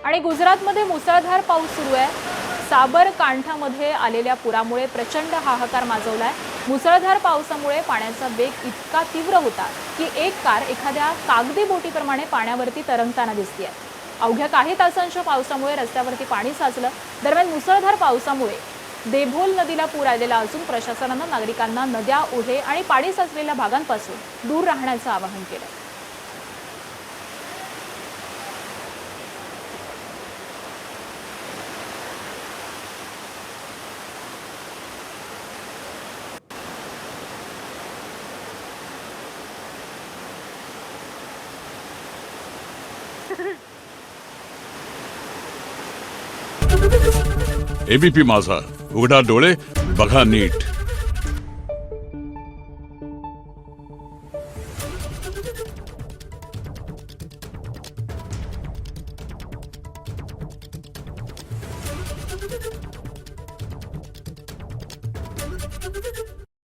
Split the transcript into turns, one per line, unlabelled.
आणि गुजरातमध्ये मुसळधार पाऊस सुरू आहे। साबरकांठामध्ये आलेल्या पुरामुळे प्रचंड हाहाकार माजवलाय। मुसळधार पावसामुळे पाण्याचा वेग इतका तीव्र होता की एक कार एखाद्या कागदी बोटीप्रमाणे पाण्यावरती तरंगताना दिसतेय। अवघ्या काही तासांच्या पावसामुळे रस्त्यावरती पाणी साचलं। दरम्यान मुसळधार पावसामुळे देभोल नदीला पूर आलेला असून प्रशासनाने नागरिकांना नद्या, ओढे आणि पाणी साचलेल्या भागांपासून दूर राहण्याचं आवाहन केलं।
एबीपी माझा, उघडा डोळे बघा नीट।